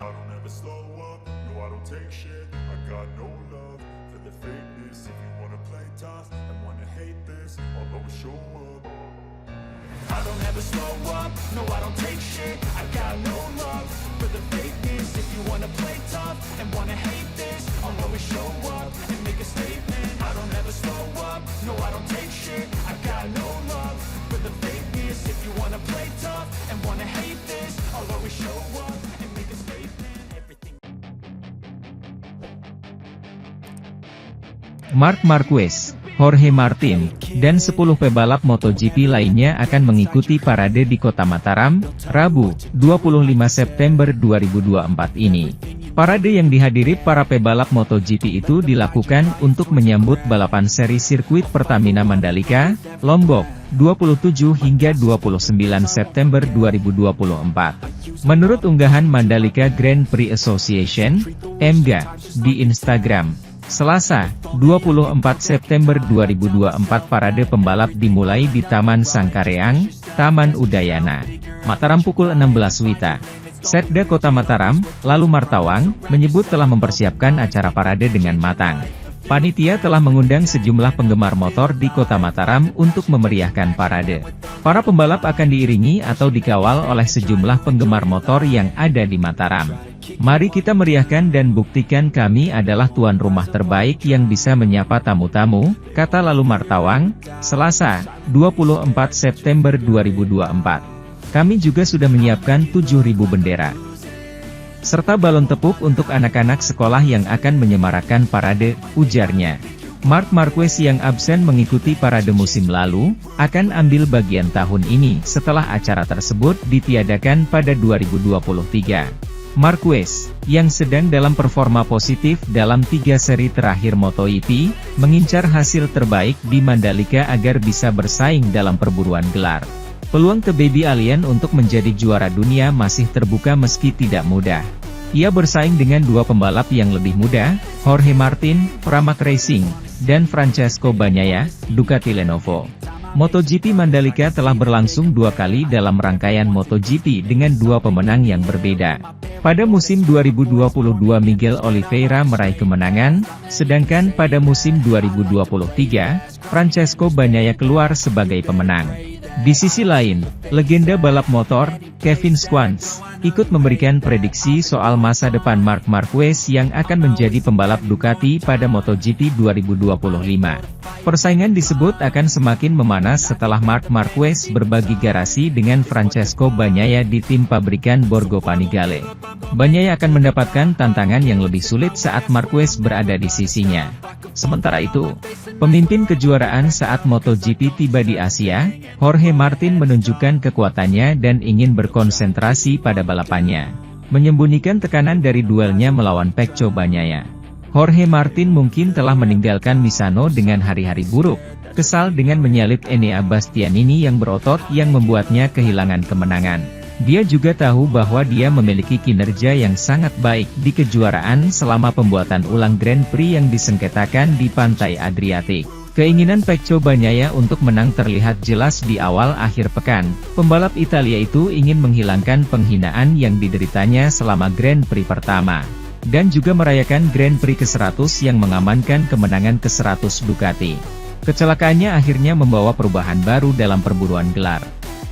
I don't ever slow up, no I don't take shit. I got no love for the fakeness. If you wanna play tough and wanna hate this, I'll always show up. I don't ever slow up, no I don't take shit. I got no love for the fakeness. If you wanna play tough and wanna hate this, I'll always show up and make a statement. I don't ever slow up, no I don't take shit. I got no love for the fakeness. If you wanna play tough and wanna hate this, I'll always show up and make a statement. Everything. Marc Marquez, Jorge Martin, dan 10 pebalap MotoGP lainnya akan mengikuti parade di Kota Mataram, Rabu, 25 September 2024 ini. Parade yang dihadiri para pebalap MotoGP itu dilakukan untuk menyambut balapan seri sirkuit Pertamina Mandalika, Lombok, 27 hingga 29 September 2024. Menurut unggahan Mandalika Grand Prix Association, MGA, di Instagram, Selasa, 24 September 2024 parade pembalap dimulai di Taman Sangkareang, Taman Udayana, Mataram pukul 16 WITA. Setda Kota Mataram, lalu Martawang, menyebut telah mempersiapkan acara parade dengan matang. Panitia telah mengundang sejumlah penggemar motor di Kota Mataram untuk memeriahkan parade. Para pembalap akan diiringi atau dikawal oleh sejumlah penggemar motor yang ada di Mataram. Mari kita meriahkan dan buktikan kami adalah tuan rumah terbaik yang bisa menyapa tamu-tamu, kata lalu Martawang, Selasa, 24 September 2024. Kami juga sudah menyiapkan 7.000 bendera serta balon tepuk untuk anak-anak sekolah yang akan menyemarakan parade, ujarnya. Marc Marquez yang absen mengikuti parade musim lalu, akan ambil bagian tahun ini setelah acara tersebut ditiadakan pada 2023. Marquez, yang sedang dalam performa positif dalam 3 seri terakhir MotoGP, mengincar hasil terbaik di Mandalika agar bisa bersaing dalam perburuan gelar. Peluang The Baby Alien untuk menjadi juara dunia masih terbuka meski tidak mudah. Ia bersaing dengan 2 pembalap yang lebih muda, Jorge Martin, Pramac Racing, dan Francesco Bagnaia, Ducati Lenovo. MotoGP Mandalika telah berlangsung 2 kali dalam rangkaian MotoGP dengan 2 pemenang yang berbeda. Pada musim 2022 Miguel Oliveira meraih kemenangan, sedangkan pada musim 2023, Francesco Bagnaia keluar sebagai pemenang. Di sisi lain, legenda balap motor, Kevin Schwantz, ikut memberikan prediksi soal masa depan Marc Marquez yang akan menjadi pembalap Ducati pada MotoGP 2025. Persaingan disebut akan semakin memanas setelah Marc Marquez berbagi garasi dengan Francesco Bagnaia di tim pabrikan Borgo Panigale. Bagnaia akan mendapatkan tantangan yang lebih sulit saat Marquez berada di sisinya. Sementara itu, pemimpin kejuaraan saat MotoGP tiba di Asia, Jorge Martin menunjukkan kekuatannya dan ingin berkonsentrasi pada balapannya, menyembunyikan tekanan dari duelnya melawan Pecco Bagnaia. Jorge Martin mungkin telah meninggalkan Misano dengan hari-hari buruk, kesal dengan menyalip Enea Bastianini yang berotot yang membuatnya kehilangan kemenangan. Dia juga tahu bahwa dia memiliki kinerja yang sangat baik di kejuaraan selama pembuatan ulang Grand Prix yang disengketakan di Pantai Adriatik. Keinginan Pecco Bagnaia untuk menang terlihat jelas di awal akhir pekan. Pembalap Italia itu ingin menghilangkan penghinaan yang dideritanya selama Grand Prix pertama, dan juga merayakan Grand Prix ke-100 yang mengamankan kemenangan ke-100 Ducati. Kecelakaannya akhirnya membawa perubahan baru dalam perburuan gelar.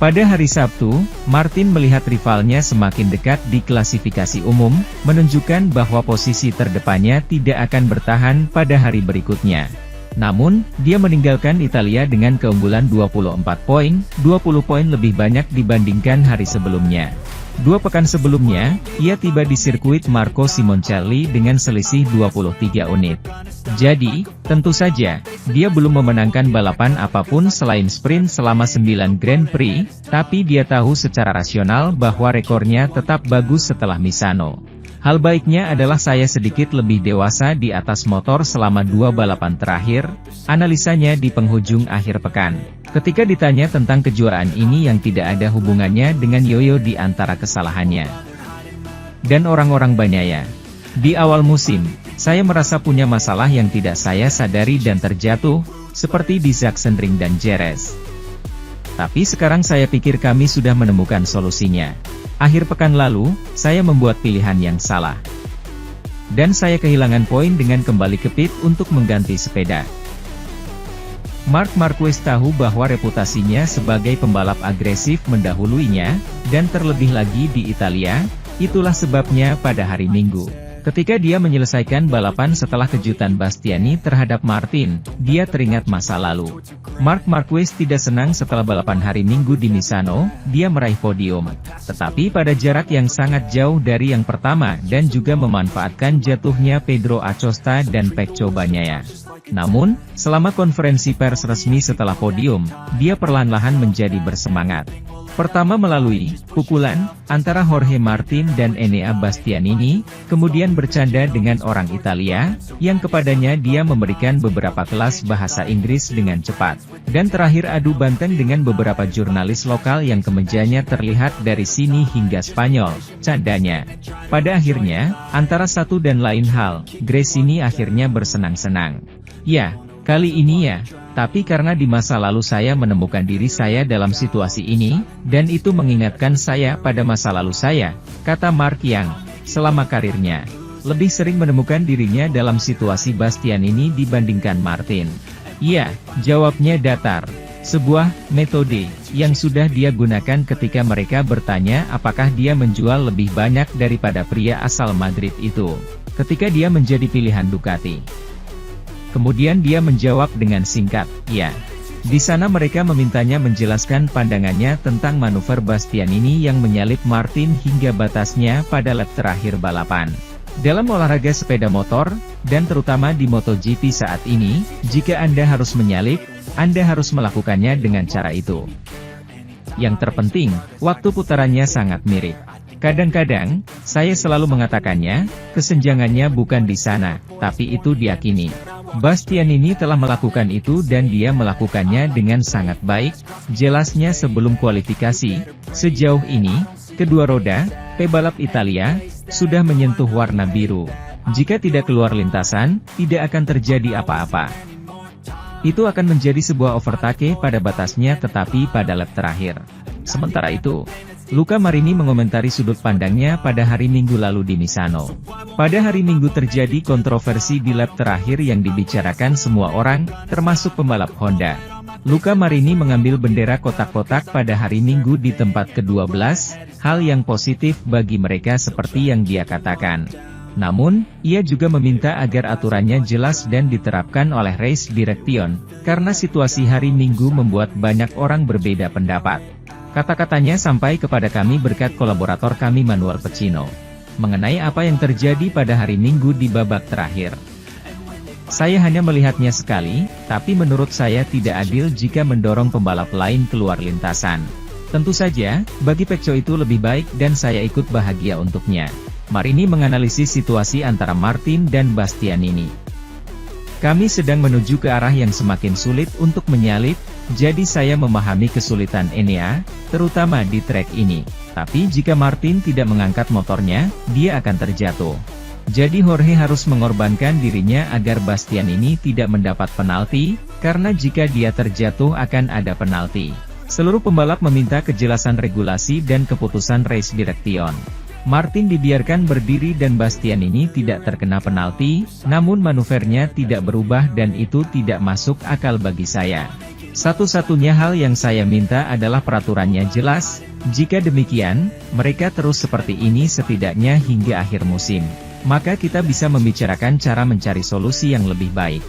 Pada hari Sabtu, Martin melihat rivalnya semakin dekat di klasifikasi umum, menunjukkan bahwa posisi terdepannya tidak akan bertahan pada hari berikutnya. Namun, dia meninggalkan Italia dengan keunggulan 24 poin, 20 poin lebih banyak dibandingkan hari sebelumnya. 2 pekan sebelumnya, ia tiba di sirkuit Marco Simoncelli dengan selisih 23 unit. Jadi, tentu saja, dia belum memenangkan balapan apapun selain sprint selama 9 Grand Prix, tapi dia tahu secara rasional bahwa rekornya tetap bagus setelah Misano. Hal baiknya adalah saya sedikit lebih dewasa di atas motor selama 2 balapan terakhir, analisanya di penghujung akhir pekan. Ketika ditanya tentang kejuaraan ini yang tidak ada hubungannya dengan yoyo di antara kesalahannya dan orang-orang Bagnaia. Di awal musim, saya merasa punya masalah yang tidak saya sadari dan terjatuh, seperti di Sachsenring dan Jerez. Tapi sekarang saya pikir kami sudah menemukan solusinya. Akhir pekan lalu, saya membuat pilihan yang salah. Dan saya kehilangan poin dengan kembali ke pit untuk mengganti sepeda. Marc Marquez tahu bahwa reputasinya sebagai pembalap agresif mendahuluinya, dan terlebih lagi di Italia. Itulah sebabnya pada hari Minggu, ketika dia menyelesaikan balapan setelah kejutan Bastianini terhadap Martin, dia teringat masa lalu. Marc Marquez tidak senang setelah balapan hari Minggu di Misano, dia meraih podium. Tetapi pada jarak yang sangat jauh dari yang pertama dan juga memanfaatkan jatuhnya Pedro Acosta dan Pecco Bagnaia. Namun, selama konferensi pers resmi setelah podium, dia perlahan-lahan menjadi bersemangat. Pertama melalui pukulan antara Jorge Martin dan Enea Bastianini, kemudian bercanda dengan orang Italia, yang kepadanya dia memberikan beberapa kelas bahasa Inggris dengan cepat. Dan terakhir adu banteng dengan beberapa jurnalis lokal yang kemejanya terlihat dari sini hingga Spanyol, candanya. Pada akhirnya, antara satu dan lain hal, Gresini akhirnya bersenang-senang. Ya, kali ini ya. Tapi karena di masa lalu saya menemukan diri saya dalam situasi ini, dan itu mengingatkan saya pada masa lalu saya, kata Marc yang, selama karirnya, lebih sering menemukan dirinya dalam situasi Bastianini dibandingkan Martin. Iya, jawabnya datar. Sebuah metode yang sudah dia gunakan ketika mereka bertanya apakah dia menjual lebih banyak daripada pria asal Madrid itu, ketika dia menjadi pilihan Ducati. Kemudian dia menjawab dengan singkat, ya. Di sana mereka memintanya menjelaskan pandangannya tentang manuver Bastianini yang menyalip Martin hingga batasnya pada lap terakhir balapan. Dalam olahraga sepeda motor, dan terutama di MotoGP saat ini, jika Anda harus menyalip, Anda harus melakukannya dengan cara itu. Yang terpenting, waktu putarannya sangat mirip. Kadang-kadang, saya selalu mengatakannya, kesenjangannya bukan di sana, tapi itu diyakini. Bastianini telah melakukan itu dan dia melakukannya dengan sangat baik, jelasnya sebelum kualifikasi. Sejauh ini, kedua roda, pebalap Italia, sudah menyentuh warna biru. Jika tidak keluar lintasan, tidak akan terjadi apa-apa. Itu akan menjadi sebuah overtake pada batasnya tetapi pada lap terakhir. Sementara itu, Luca Marini mengomentari sudut pandangnya pada hari Minggu lalu di Misano. Pada hari Minggu terjadi kontroversi di lap terakhir yang dibicarakan semua orang, termasuk pembalap Honda. Luca Marini mengambil bendera kotak-kotak pada hari Minggu di tempat ke-12, hal yang positif bagi mereka seperti yang dia katakan. Namun, ia juga meminta agar aturannya jelas dan diterapkan oleh Race Direction, karena situasi hari Minggu membuat banyak orang berbeda pendapat. Kata-katanya sampai kepada kami berkat kolaborator kami Manuel Pecino, mengenai apa yang terjadi pada hari Minggu di babak terakhir. Saya hanya melihatnya sekali, tapi menurut saya tidak adil jika mendorong pembalap lain keluar lintasan. Tentu saja, bagi Pecco itu lebih baik dan saya ikut bahagia untuknya. Marini menganalisis situasi antara Martin dan Bastianini. Kami sedang menuju ke arah yang semakin sulit untuk menyalip, jadi saya memahami kesulitan Enea, terutama di trek ini. Tapi jika Martin tidak mengangkat motornya, dia akan terjatuh. Jadi Jorge harus mengorbankan dirinya agar Bastianini tidak mendapat penalti, karena jika dia terjatuh akan ada penalti. Seluruh pembalap meminta kejelasan regulasi dan keputusan Race Direction. Martin dibiarkan berdiri dan Bastianini tidak terkena penalti, namun manuvernya tidak berubah dan itu tidak masuk akal bagi saya. Satu-satunya hal yang saya minta adalah peraturannya jelas, jika demikian, mereka terus seperti ini setidaknya hingga akhir musim. Maka kita bisa membicarakan cara mencari solusi yang lebih baik.